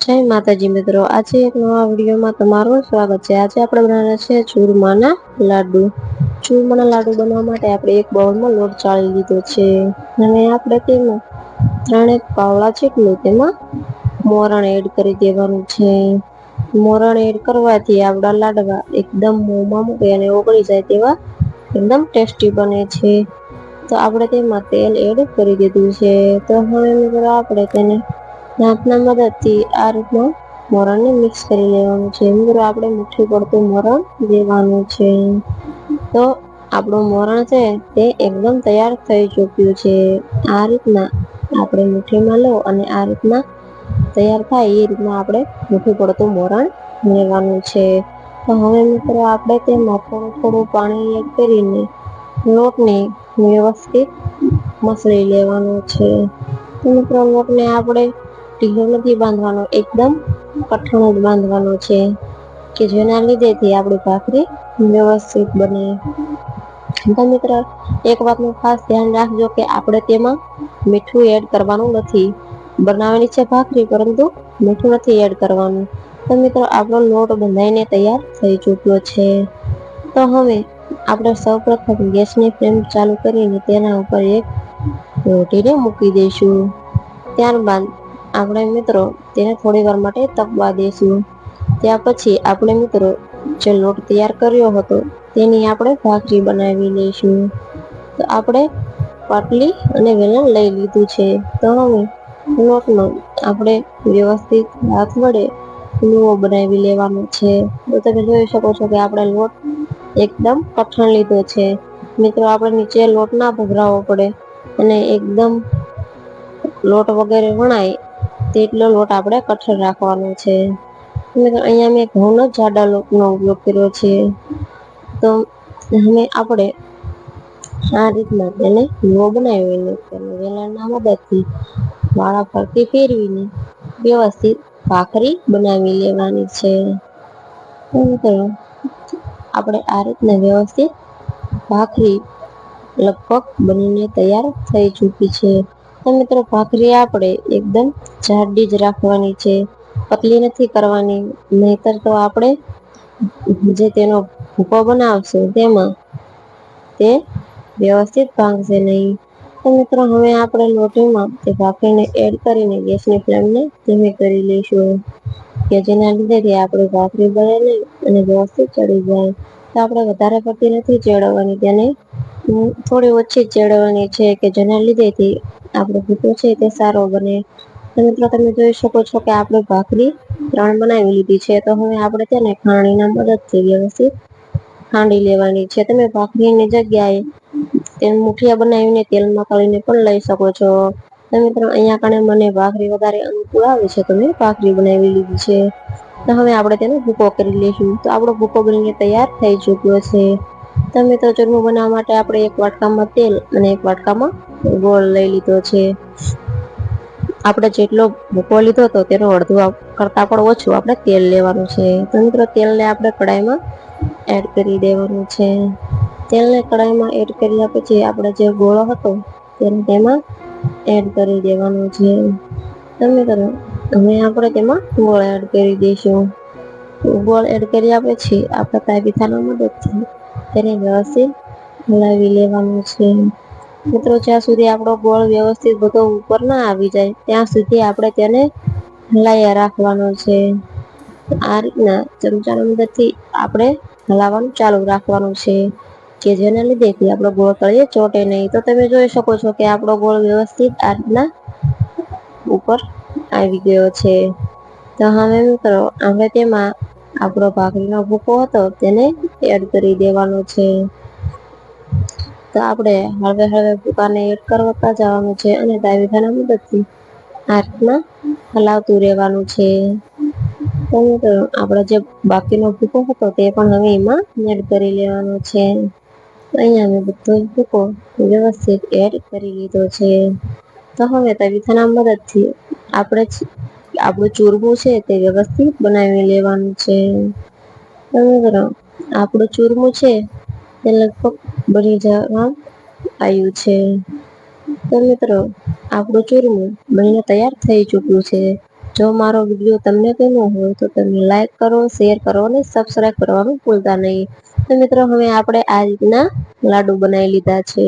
જય માતાજી મિત્રો, આજે એક નવા વિડીયોમાં તમારું સ્વાગત છે. આજે આપણે બનાવવાના છે ચૂરમાના લાડુ. ચૂરમાના લાડુ બનાવવા માટે આપણે એક બાઉલમાં લોટ ચાળી લીધો છે અને આપણે તેમાં 3 પાવડા જેટલું તેમાં મોરણ એડ કરી દેવાનું છે. મોરણ એડ કરવાથી આપણા લાડવા એકદમ મોંમાં મૂકે અને ઓગળી જાય તેવા એકદમ ટેસ્ટી બને છે. તો આપણે તેમાં તેલ એડ કરી દીધું છે. તો હવે મિત્રો આપણે તેને હાથના મદદથી આ રીતના મોરણને મિક્સ કરી લેવાનું છે. મિત્રો આપણે મુઠ્ઠી પડતું મોરણ લેવાનું છે. તો આપણું મોરણ છે તે એકદમ તૈયાર થઈ ચૂક્યું છે. આ રીતના આપણે મુઠ્ઠીમાં લો અને આ રીતના તૈયાર થાય એ રીતના આપણે મુઠ્ઠી પડતું મોરણ લેવાનું છે. તો હવે મિત્રો આપણે તેમાં થોડું થોડું પાણી એડ કરીને લોટને વ્યવસ્થિત મસળી લેવાનો છે. મિત્રો લોટને આપણે ઢીલો નથી બાંધવાનો, એકદમ કઠણ જ બાંધવાનો છે કે જેના લીધેથી આપણી ભાખરી વ્યવસ્થિત બને. તો મિત્રો એક વાતનું ખાસ ધ્યાન રાખજો કે આપણે તેમાં મીઠું એડ કરવાનું નથી. બનાવેલી છે ભાખરી પરંતુ મીઠું નથી એડ કરવાનું. તો મિત્રો આપણો લોટ બંધાઈને તૈયાર થઈ ચૂક્યો છે. તો હવે આપણે સૌપ્રથમ ગેસની ફ્લેમ ચાલુ કરીને તેના ઉપર એક રોટીને મૂકી દઈશું. ત્યારબાદ આપણે મિત્રો તેને થોડી વાર માટે તપવા દઈશું. ત્યાર પછી આપણે મિત્રો જે લોટ તૈયાર કર્યો હતો તેની આપણે ભાખરી બનાવી લઈશું. તો આપણે પાટલી અને વેલણ લઈ લીધું છે. તો હવે લોટનો આપણે વ્યવસ્થિત હાથ વડે લુઓ બનાવી લેવાનો છે. તો તમે જોઈ શકો છો કે આપણે લોટ એકદમ કઠણ લીધો છે. મિત્રો આપણે નીચે લોટ ના ભભરાવો પડે અને એકદમ લોટ વગેરે વણાય તેટલો લોટ આપણે કઠણ રાખવાનો છે. અહીંયા મેં ઘઉંનો જાડા લોટનો ઉપયોગ કર્યો છે. તો હવે આપણે આ રીતના તેને લુઓ બનાવીને વેલણના મદદથી વાળા ફરતી ફેરવીને વ્યવસ્થિત ભાખરી બનાવી લેવાની છે. આપણે આ રીતના વ્યવસ્થિત ભાખરી લગભગ બનીને તૈયાર થઈ ચૂકી છે. તો મિત્રો ભાખરી આપણે એકદમ જાડી જ રાખવાની છે, પતલી નથી કરવાની, નહીતર તો આપણે જે તેનો ભૂકો બનાવશું તેમાં તે વ્યવસ્થિત ભાંગશે નહીં. તો મિત્રો હવે આપણે લોટીમાં તે ભાખરીને એડ કરીને ગેસની ફ્લેમને ધીમી કરી લઈશું કે જેના લીધેથી આપણી ભાખરી બળે નહીં અને વ્યવસ્થિત ચડી જાય. તો આપણે વધારે પડતી નથી ચેડવવાની, તેને થોડી ઓછી જ ચેડવવાની છે કે જેના લીધેથી આપણો ભૂકો છે તે સારો બને. તો મિત્રો તમે જોઈ શકો છો કે આપણે ભાખરી 3 બનાવી લીધી છે. તો હવે આપણે તેને ખાણીના મદદથી વ્યવસ્થિત ખાંડી લેવાની છે. તમે ભાખરીની જગ્યાએ મુઠિયા બનાવીને તેલમાં તળીને પણ લઈ શકો છો. તો મિત્રો અહીંયા કણે મને ભાખરી વધારે અનુકૂળ આવે છે તો મેં ભાખરી બનાવી લીધી છે. તો હવે આપણે તેનો ભૂકો કરી લઈશું. તો આપણો ભૂકો બનીને તૈયાર થઈ ચૂક્યો છે. તો મિત્રો ચૂરમું બનાવવા માટે આપણે એક વાટકામાં તેલ અને એક વાટકામાં ગોળ લઈ લીધો છે. આપણે જેટલો ભૂકો લીધો હતો તેનો અડધો કરતાં પણ ઓછું આપણે તેલ લેવાનું છે. તો મિત્રો તેલને આપણે કડાઈમાં એડ કરી દેવાનું છે. તેલને કડાઈમાં એડ કર્યા પછી આપણે જે ગોળો હતો તેને તેમાં એડ કરી દેવાનું છે. તો મિત્રો હવે આપણે તેમાં ગોળ એડ કરી દઈશું. ગોળ એડ કર્યા પછી આપણે તાવીથાના મદદથી તેને વ્યવસ્થિત હલાવી લેવાનું છે. મિત્રો જ્યાં સુધી આપણો ગોળ વ્યવસ્થિત બધો ઉપર ના આવી જાય ત્યાં સુધી આપણે તેને હલાયા રાખવાનો છે. આ રીતના ચમચાના મદદથી આપણે હલાવવાનું ચાલુ રાખવાનું છે કે જેના લીધેથી આપણો ગોળ તળિયે ચોટે નહીં. તો તમે જોઈ શકો છો કે આપણો ગોળ વ્યવસ્થિત આ રીતના ઉપર આવી ગયો છે. તો હવે મિત્રો આપણે તેમાં આપણો ભાખરીનો ભૂકો હતો તેને એડ કરી દેવાનો છે. તો આપણે હળવે હળવે ભૂકાને એડ કરતા જવાનું છે અને તાવીથાના મદદથી આ રીતના હલાવતું રહેવાનું છે. તો મિત્રો આપણે જે બાકીનો ભૂકો હતો તે પણ હવે એમાં એડ કરી લેવાનો છે. અહીંયા મેં બધો જ ભૂકો વ્યવસ્થિત એડ કરી લીધો છે. તો હવે તાવીથાના મદદથી આપણે આપણું ચૂરમું છે તે વ્યવસ્થિત બનાવી લેવાનું છે. તો મિત્રો આપણું ચૂરમું છે તે લગભગ બની જવા આવ્યું છે. તો મિત્રો આપણું ચૂરમું બનીને તૈયાર થઈ ચૂક્યું છે. જો મારો વિડીયો તમને ગમ્યો હોય તો તમે લાઈક કરો, શેર કરો અને સબસ્ક્રાઈબ કરવાનું ભૂલતા નહીં. તો મિત્રો હવે આપણે આ રીતના લાડુ બનાવી લીધા છે.